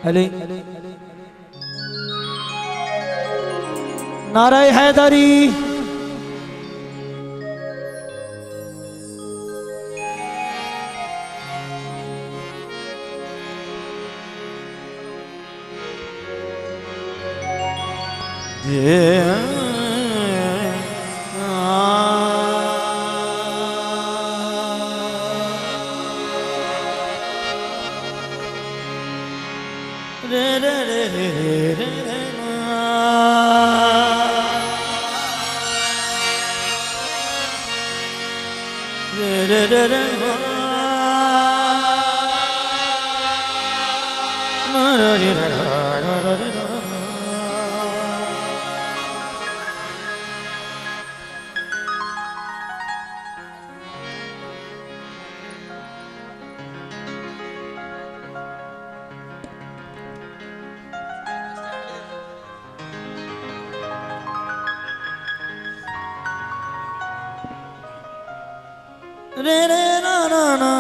अली नारे हैदरी रे रे ना ना ना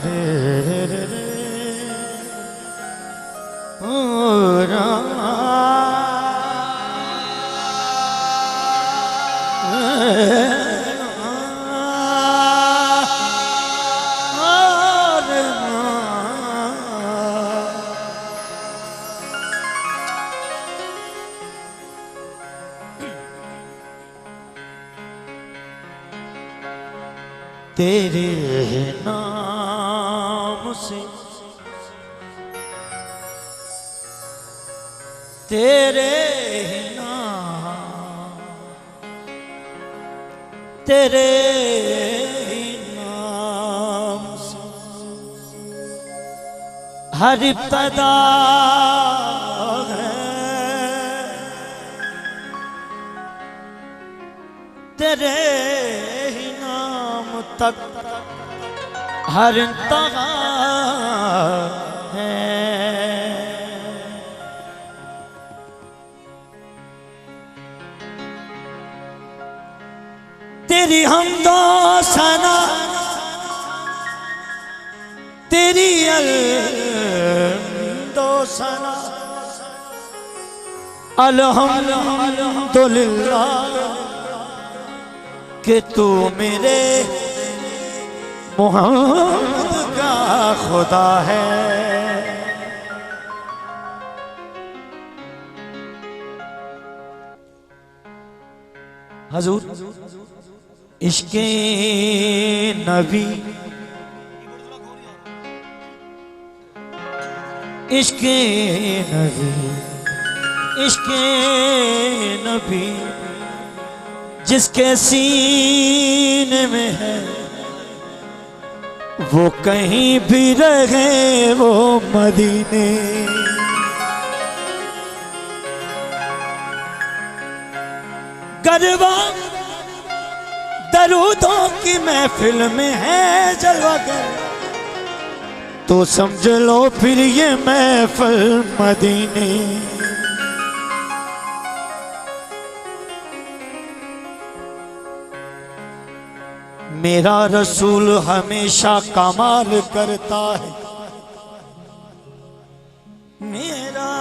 रे रे रे रे ओ रा तेरे नाम से तेरे नाम तेरे नाम से हर इब्तिदा है तेरे तक हर इंतहा है। तेरी हमदो सना तेरी अलहम्दो सना अल्हम्दुलिल्लाह कि तू मेरे मोहम्मद का खुदा है। हजूर इश्क़े नबी इश्क़े नबी इश्क़े नबी जिसके सीने में है वो कहीं भी रहे वो मदीने। गरबा दरूदों की महफिल में है जलवागर तो समझ लो फिर ये महफिल मदीने। मेरा रसूल हमेशा कमाल करता है। मेरा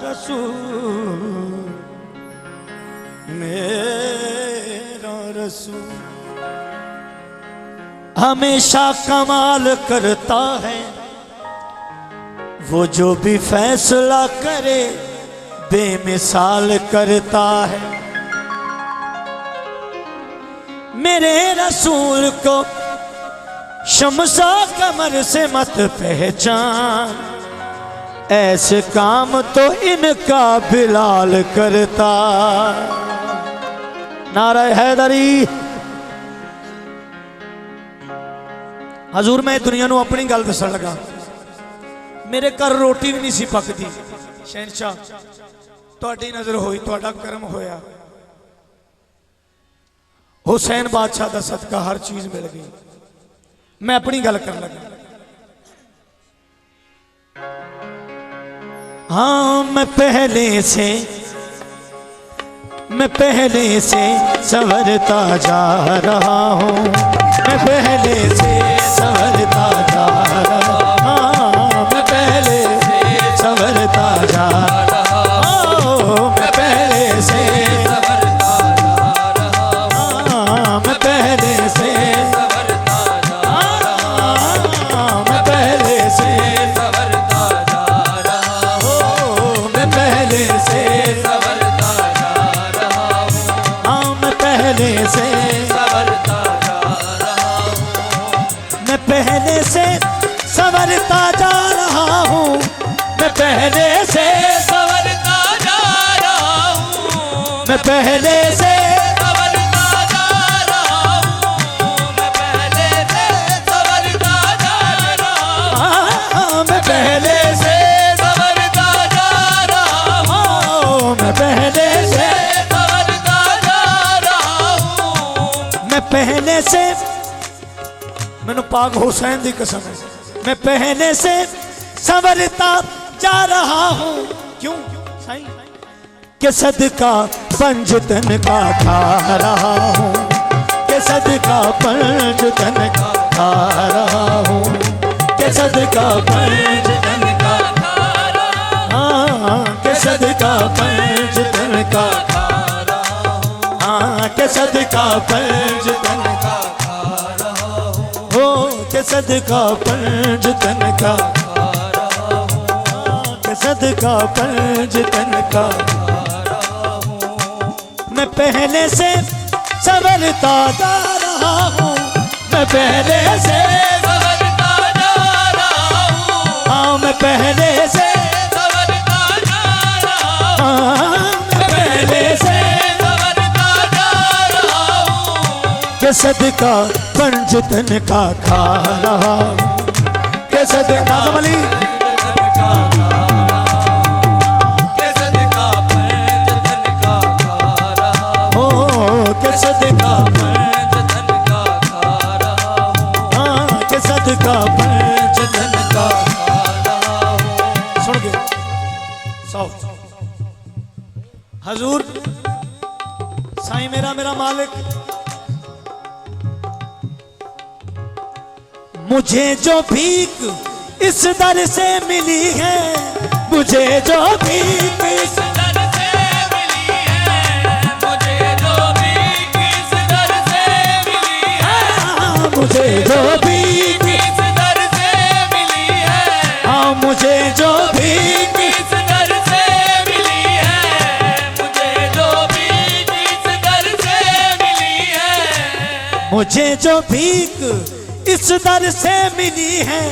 रसूल हमेशा कमाल करता है। वो जो भी फैसला करे बेमिसाल करता है। मेरे रसूल को शमसा कमर से मत पहचान ऐसे काम तो इनका बिलाल करता। नारा हैदरी। हजूर मैं दुनिया नूं अपनी गल दसन लगा। मेरे घर रोटी भी नहीं सी पकती। शहनशाह तुहाडी नजर होई तुहाडा करम होया। हुसैन बादशाह का सदका हर चीज मिल गई। मैं अपनी गल कर लगा। हाँ मैं पहले से संवरता जा रहा हूँ। मैं पहले से संवरता जा रहा हूँ। मैं पहले से संवरता जा रहा हूँ, मैं पहले से संवरता जा रहा हूँ, मैं पहले से संवरता जा रहा हूँ, मैं पहले से संवरता जा रहा हूँ, मैं पहले से संवरता जा रहा हूँ, मैं पहले से संवरता जा रहा हूँ, मैं पहले से मैनू पाक हुसैन दी कसम है, मैं पहले से संवरता जा रहा हूँ। क्यों साईं? के सदका पंजतन का खा रहा हूँ, के सदका पंजतन का खा रहा हूँ, के सदका पंजतन का खा रहा हूँ, हाँ, के सदका पंजतन का खा रहा हूँ, हाँ, के सदका पंजतन का हो, के सदका पंजतन का के सदका पंजतन का मैं पहले से संवरता जा रहा हूँ, मैं पहले से संवरता जा रहा हूँ, हाँ, मैं पहले से संवरता जा रहा हूँ, हाँ, मैं पहले से संवरता जा रहा हूँ, के सदका पंजतन का खा रहा हूँ, के सदका आज़म अली के सदका पंजतन का खा रहा हूँ, हो, के सदका पंजतन का खा रहा हूँ, हाँ, के सदका पंजतन का खा रहा हूँ। सुन के हजूर साईं मेरा मेरा मालिक, मुझे जो भीख इस दर से मिली है, मुझे जो भीख इस दर से मिली है, मुझे जो भीख इस दर से मिली है, मुझे जो भीख इस दर से मिली है, हाँ, मुझे जो भीख इस दर से मिली है, मुझे जो भीख इस दर से मिली है, मुझे जो भीख इस दर से मिली है,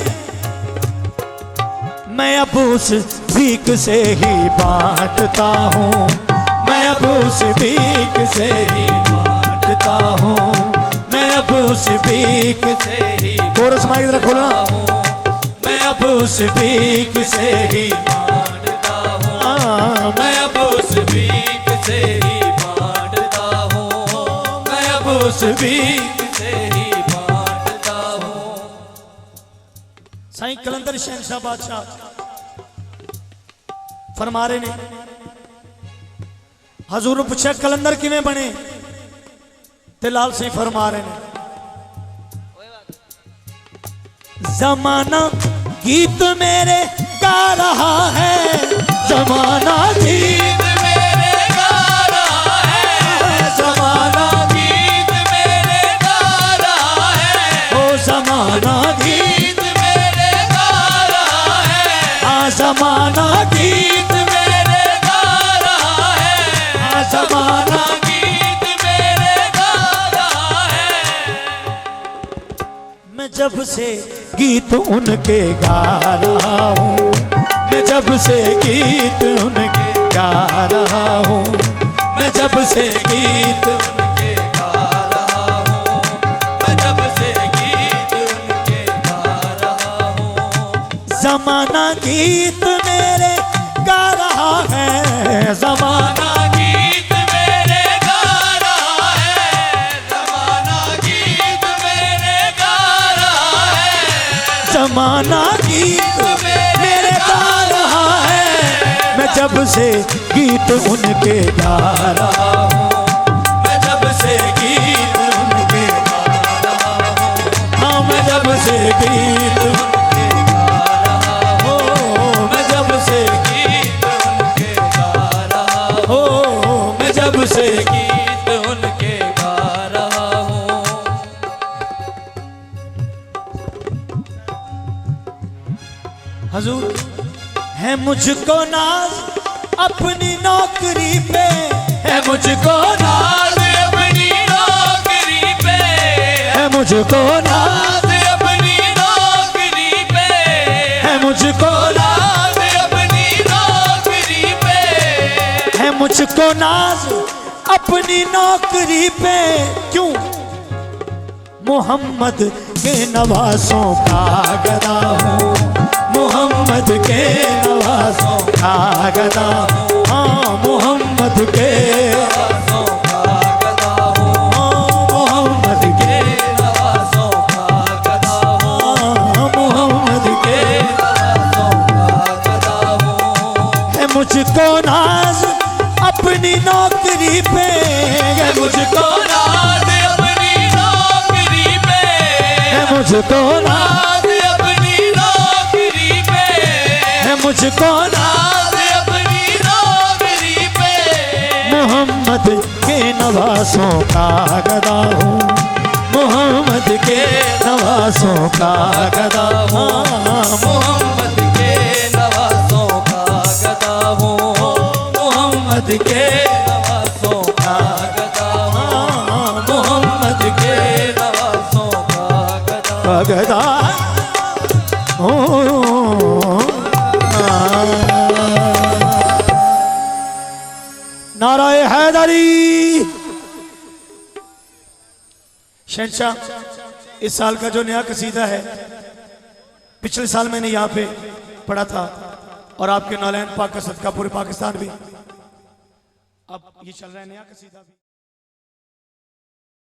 मैं अब उस भीख से ही बांटता हूँ, मैं अब उस भीख से ही बांटता हूँ, मैं अब उस भीख से ही कोरस माइक जरा खोलना, मैं अब उस भीख से ही बांटता हूँ, हाँ, मैं अब उस भीख से ही बांटता हूँ, मैं अब उस भीख से ही बांटता हूँ। साईं कलंदर शहनशाह बादशाह फरमा रहे ने, हजूर ने पूछा कलंदर किवें बने, ते लाल सिंह फरमा रहे ने, जमाना गीत मेरे गा रहा है, जमाना गीत मेरे गा रहा है, जमाना गीत मेरे गा रहा है, ओ जमाना गीत मेरे गा रहा है, हाँ, जमाना गीत मेरे गा रहा है, हाँ, जमाना गीत मेरे गा रहा है। मैं जब से गीत उनके गा रहा हूँ, मैं जब से गीत उनके गा रहा हूँ, मैं जब से गीत उनके गा रहा हूँ, मैं जब से गीत उनके गा रहा हूँ, जमाना गीत मेरे गा रहा है, जमाना गीत मेरे गा रहा है, जमाना गीत मेरे गा रहा है, जमाना गीत मेरे गा रहा है, मैं जब से गीत उनके गा रहा हूँ, मैं जब से गीत उनके गा रहा हूँ, हाँ, मैं जब से गीत उनके गा रहा हूँ, मैं जब से गीत उनके गा रहा हूँ, हो, मैं जब से गीत उनके गा रहा हूँ। हजूर है मुझको नाज अपनी नौकरी पे, है मुझको नाज नाज अपनी नौकरी पे, है मुझको नाज नाज अपनी नौकरी पे, मुझको नाज अपनी नौकरी पे, है मुझको नाज अपनी नौकरी पे। क्यों? मोहम्मद के नवासों का गदा हूँ, मोहम्मद के नवासों का गदा हूँ। हाँ मोहम्मद के नवासों का गदा हूँ, मोहम्मद के नवासों का गदा हूँ, मोहम्मद के नवासों का गदा हूँ। है मुझको नाज अपनी नौकरी पे, है मुझको नाज अपनी नौकरी पे, है मुझको नाज नाज अपनी नौकरी पे, है मुझको नाज अपनी नौकरी पे। मोहम्मद के नवासों का गदा हूँ, मोहम्मद के नवासों का गदा हूँ। मोहम्मद के नवासों का गदा हूँ, मोहम्मद के नवासों का गदा हूँ, मोहम्मद के नवासों का गदा। गदा हूँ। नाराए हैदरी। शहंशाह, इस साल का जो नया कसीदा है, पिछले साल मैंने यहाँ पे पढ़ा था और आपके नौलैन पाक का सदका पूरे पाकिस्तान भी, अब ये चल रहा है नया कसीदा भी।